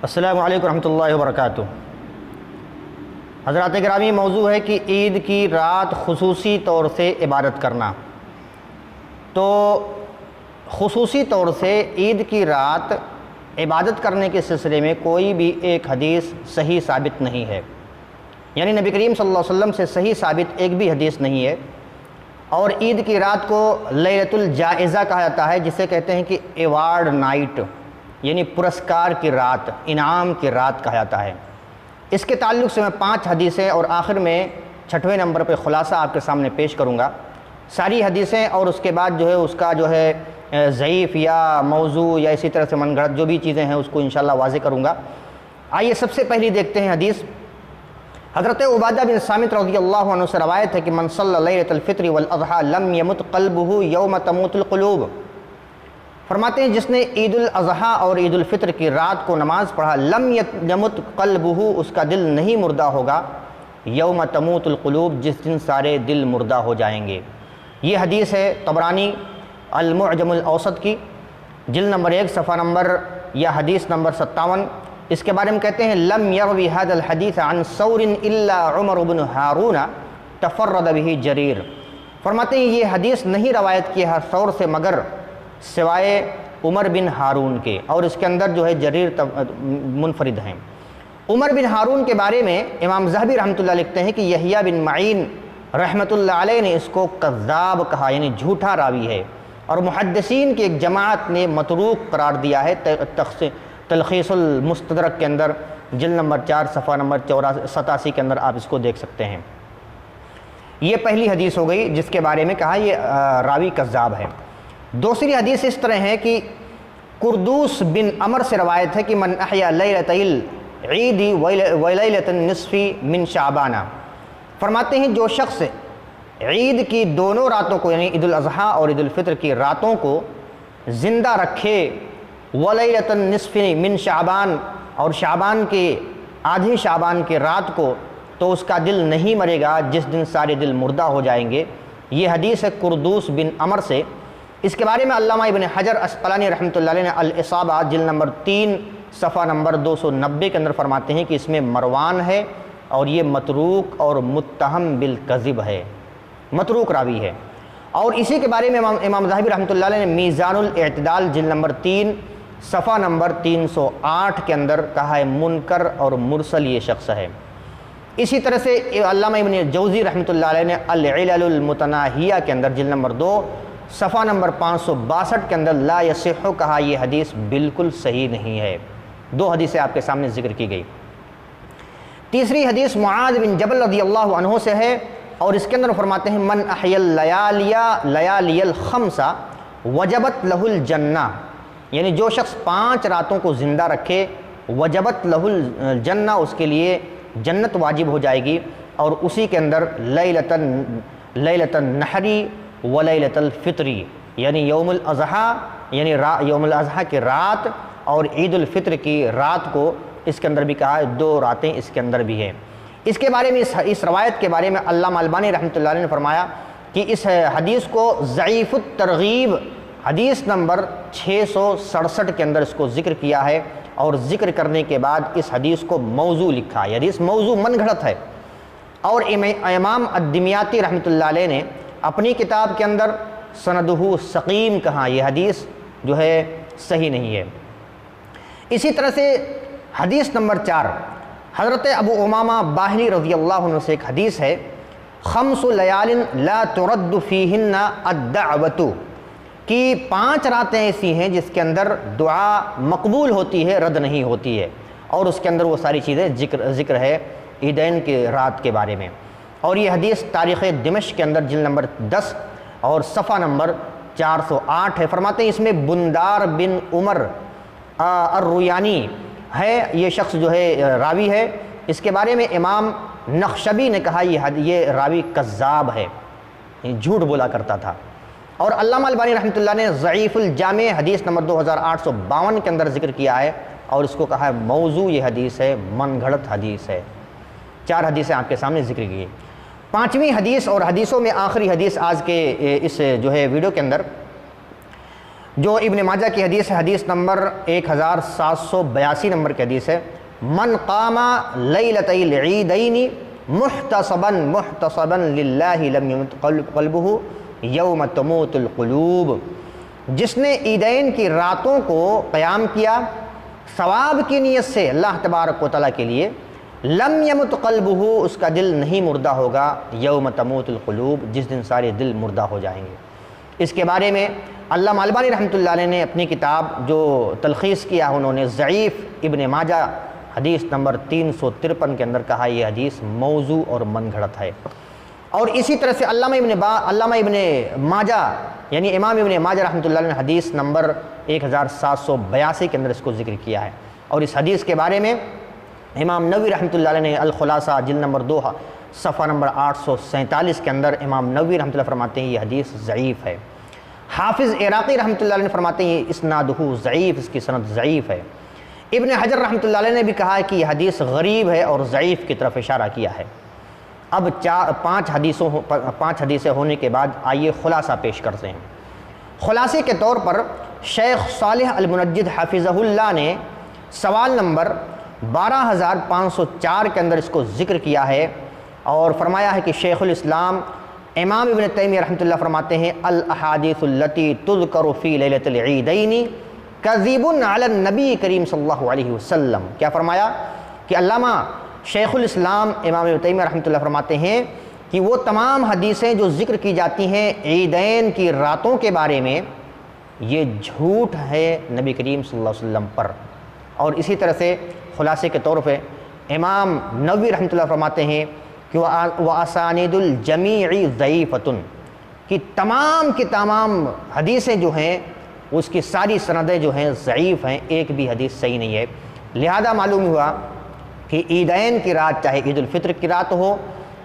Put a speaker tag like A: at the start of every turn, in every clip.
A: السلام علیکم ورحمۃ اللہ وبرکاتہ۔ حضرات گرامی، موضوع ہے کہ عید کی رات خصوصی طور سے عبادت کرنا۔ تو خصوصی طور سے عید کی رات عبادت کرنے کے سلسلے میں کوئی بھی ایک حدیث صحیح ثابت نہیں ہے، یعنی نبی کریم صلی اللہ علیہ وسلم سے صحیح ثابت ایک بھی حدیث نہیں ہے۔ اور عید کی رات کو لیلۃ الجائزہ کہا جاتا ہے، جسے کہتے ہیں کہ ایوارڈ نائٹ، یعنی پرسکار کی رات، انعام کی رات کہا جاتا ہے۔ اس کے تعلق سے میں 5 حدیثیں اور آخر میں 6ویں نمبر پہ خلاصہ آپ کے سامنے پیش کروں گا۔ ساری حدیثیں اور اس کے بعد اس کا ضعیف یا موضوع یا اسی طرح سے من گھڑت جو بھی چیزیں ہیں اس کو انشاءاللہ واضح کروں گا۔ آئیے سب سے پہلی دیکھتے ہیں حدیث۔ حضرت عبادہ بن صامت رضی اللہ عنہ سے روایت ہے کہ من صلی لیلۃ الفطر والاضحیٰ لم یمت قلبہ یوم تموت القلوب۔ فرماتے ہیں جس نے عید الاضحیٰ اور عید الفطر کی رات کو نماز پڑھا، لم یمت قلبہ، اس کا دل نہیں مردہ ہوگا، یوم تموت القلوب، جس دن سارے دل مردہ ہو جائیں گے۔ یہ حدیث ہے طبرانی المعجم الاوسط کی، جلد نمبر 1 صفحہ نمبر یا حدیث نمبر 57۔ اس کے بارے میں کہتے ہیں لم یروی ھذا الحدیث عن ثور الا عمر بن ہارون تفرد به جریر۔ فرماتے ہیں یہ حدیث نہیں روایت کی ہے ثور سے مگر سوائے عمر بن ہارون کے، اور اس کے اندر جریر منفرد ہیں۔ عمر بن ہارون کے بارے میں امام ذہبی رحمۃ اللہ لکھتے ہیں کہ یحییٰ بن معین رحمۃ اللہ علیہ نے اس کو کذاب کہا، یعنی جھوٹا راوی ہے، اور محدثین کی ایک جماعت نے متروک قرار دیا ہے۔ تلخیص المستدرک کے اندر جلد نمبر 4 صفحہ نمبر 87 کے اندر آپ اس کو دیکھ سکتے ہیں۔ یہ پہلی حدیث ہو گئی جس کے بارے میں کہا یہ راوی کذاب ہے۔ دوسری حدیث اس طرح ہے کہ قردوس بن عمر سے روایت ہے کہ من احیا لیلۃ العید ولیلۃ النصف من شعبان۔ فرماتے ہیں جو شخص عید کی دونوں راتوں کو، یعنی عید الاضحیٰ اور عید الفطر کی راتوں کو زندہ رکھے، ولیلۃ النصف من شعبان، اور شعبان کے آدھے شعبان کی رات کو، تو اس کا دل نہیں مرے گا جس دن سارے دل مردہ ہو جائیں گے۔ یہ حدیث ہے قردوس بن عمر سے۔ اس کے بارے میں علامہ ابن حجر عسقلانی رحمۃ اللہ علیہ نے الاصابہ جلد نمبر 3 صفحہ نمبر 290 کے اندر فرماتے ہیں کہ اس میں مروان ہے اور یہ متروک اور متہم بالکذب ہے، متروک راوی ہے۔ اور اسی کے بارے میں امام ذہبی رحمۃ اللہ علیہ نے میزان الاعتدال جلد نمبر 3 صفحہ نمبر 308 کے اندر کہا ہے منکر اور مرسل یہ شخص ہے۔ اسی طرح سے علامہ ابن جوزی رحمۃ اللہ علیہ نے العلل المتناہیہ کے اندر جلد نمبر 2 صفحہ نمبر 562 کے اندر لا یصح کہا یہ حدیث بالکل صحیح نہیں ہے۔ 2 حدیثیں آپ کے سامنے ذکر کی گئی۔ تیسری حدیث معاذ بن جبل رضی اللہ عنہ سے ہے، اور اس کے اندر فرماتے ہیں من احیا لیالی الخمس وجبت لہ الجنہ، یعنی جو شخص 5 راتوں کو زندہ رکھے، وجبت لہ الجنہ، اس کے لیے جنت واجب ہو جائے گی۔ اور اسی کے اندر لیلۃ النحری ولیلۃ الفطری، یعنی یوم الاضحیٰ، یعنی یوم الاضحیٰ کی رات اور عید الفطر کی رات کو اس کے اندر بھی کہا ہے، 2 راتیں اس کے اندر بھی ہیں۔ اس کے بارے میں اس روایت کے بارے میں علامہ البانی رحمۃ اللہ علیہ نے فرمایا کہ اس حدیث کو ضعیف الترغیب حدیث نمبر 667 کے اندر اس کو ذکر کیا ہے، اور ذکر کرنے کے بعد اس حدیث کو موضوع لکھا ہے، حدیث موضوع من گھڑت ہے۔ اور امام الدمیاطی رحمۃ اللہ علیہ نے اپنی کتاب کے اندر سندہ سقیم کہا، یہ حدیث صحیح نہیں ہے۔ اسی طرح سے حدیث نمبر 4 حضرت ابو امامہ باہلی رضی اللہ عنہ سے ایک حدیث ہے، 5 لیال لا ترد فیہن الدعوۃ، کہ 5 راتیں ایسی ہیں جس کے اندر دعا مقبول ہوتی ہے، رد نہیں ہوتی ہے، اور اس کے اندر وہ ساری چیزیں ذکر ہے عیدین کی رات کے بارے میں۔ اور یہ حدیث تاریخ دمشق کے اندر جلد نمبر 10 اور صفحہ نمبر 408 ہے۔ فرماتے ہیں اس میں بندار بن عمر الرویانی ہے، یہ شخص راوی ہے۔ اس کے بارے میں امام نخشبی نے کہا یہ راوی کذاب ہے، جھوٹ بولا کرتا تھا۔ اور علامہ البانی رحمۃ اللہ نے ضعیف الجامع حدیث نمبر 2852 کے اندر ذکر کیا ہے، اور اس کو کہا ہے موضوع یہ حدیث ہے، من گھڑت حدیث ہے۔ 4 حدیثیں آپ کے سامنے ذکر کی۔ 5ویں حدیث اور حدیثوں میں آخری حدیث آج کے اس ویڈیو کے اندر جو ابن ماجہ کی حدیث ہے، حدیث نمبر 1782 نمبر کی حدیث ہے، من قام لیلتی العیدین محتسبا للہ لم یمت قلبہ یوم تموت القلوب، جس نے عیدین کی راتوں کو قیام کیا ثواب کی نیت سے اللہ تبارک و تعالیٰ کے لیے، لم یمت قلبہ، اس کا دل نہیں مردہ ہوگا، یوم تموت القلوب، جس دن سارے دل مردہ ہو جائیں گے۔ اس کے بارے میں علامہ البانی رحمۃ اللہ علیہ نے اپنی کتاب جو تلخیص کیا، انہوں نے ضعیف ابن ماجہ حدیث نمبر 353 کے اندر کہا یہ حدیث موضوع اور من گھڑت ہے۔ اور اسی طرح سے علامہ ابن ماجہ یعنی امام ابن ماجہ رحمۃ اللہ علیہ نے حدیث نمبر 1782 کے اندر اس کو ذکر کیا ہے۔ اور اس حدیث کے بارے میں امام نووی رحمۃ اللہ علیہ نے الخلاصہ جلد نمبر 2 صفحہ نمبر 847 کے اندر امام نووی رحمۃ اللہ فرماتے ہیں یہ حدیث ضعیف ہے۔ حافظ عراقی رحمۃ اللہ علیہ نے فرماتے ہیں یہ اسنادہ ضعیف، اس کی سند ضعیف ہے۔ ابن حجر رحمۃ اللہ علیہ نے بھی کہا ہے کہ یہ حدیث غریب ہے اور ضعیف کی طرف اشارہ کیا ہے۔ اب 5 حدیثیں ہونے کے بعد آئیے خلاصہ پیش کرتے ہیں۔ خلاصے کے طور پر شیخ صالح المنجد حافظہ اللہ نے سوال نمبر 12504 کے اندر اس کو ذکر کیا ہے اور فرمایا ہے کہ شیخ الاسلام امام ابن تیمیہ رحمۃ اللہ فرماتے ہیں الاحادیث التی تذکر فی لیلۃ العیدین کذب علی النبی کریم صلی اللہ علیہ وسلم۔ کیا فرمایا کہ علامہ شیخ الاسلام امام ابن تیمیہ رحمۃ اللہ فرماتے ہیں کہ وہ تمام حدیثیں جو ذکر کی جاتی ہیں عیدین کی راتوں کے بارے میں، یہ جھوٹ ہے نبی کریم صلی اللہ علیہ وسلم پر۔ اور اسی طرح سے خلاصے کے طور پہ امام نووی رحمۃ اللہ فرماتے ہیں کہ وَأَسَانِدُ الْجَمِيعِ ضَعِیفَةٌ، کہ تمام کی تمام حدیثیں جو ہیں اس کی ساری سندیں جو ہیں ضعیف ہیں، ایک بھی حدیث صحیح نہیں ہے۔ لہذا معلوم ہوا کہ عیدین کی رات، چاہے عید الفطر کی رات ہو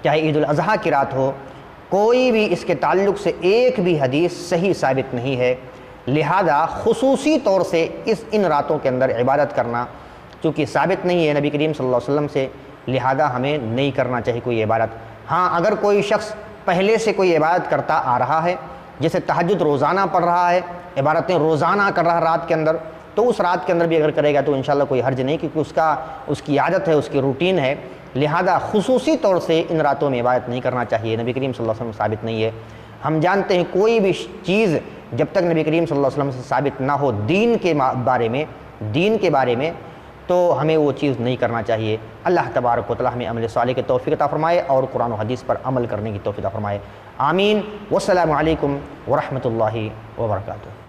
A: چاہے عید الاضحیٰ کی رات ہو، کوئی بھی اس کے تعلق سے ایک بھی حدیث صحیح ثابت نہیں ہے۔ لہذا خصوصی طور سے ان راتوں کے اندر عبادت کرنا چونکہ ثابت نہیں ہے نبی کریم صلی اللہ علیہ وسلم سے، لہذا ہمیں نہیں کرنا چاہیے کوئی عبادت۔ ہاں اگر کوئی شخص پہلے سے کوئی عبادت کرتا آ رہا ہے، جیسے تہجد روزانہ پڑھ رہا ہے، عبادتیں روزانہ کر رہا ہے رات کے اندر، تو اس رات کے اندر بھی اگر کرے گا تو انشاءاللہ کوئی حرج نہیں، کیونکہ اس کی عادت ہے، اس کی روٹین ہے۔ لہذا خصوصی طور سے ان راتوں میں عبادت نہیں کرنا چاہیے، نبی کریم صلی اللہ علیہ وسلم سے ثابت نہیں ہے۔ ہم جانتے ہیں کوئی بھی چیز جب تک نبی کریم صلی اللہ علیہ وسلم سے ثابت نہ ہو دین کے بارے میں تو ہمیں وہ چیز نہیں کرنا چاہیے۔ اللہ تبارک و تعالی ہمیں عمل صالح کی توفیق عطا فرمائے اور قرآن و حدیث پر عمل کرنے کی توفیق عطا فرمائے۔ آمین۔ والسلام علیکم ورحمۃ اللہ وبرکاتہ۔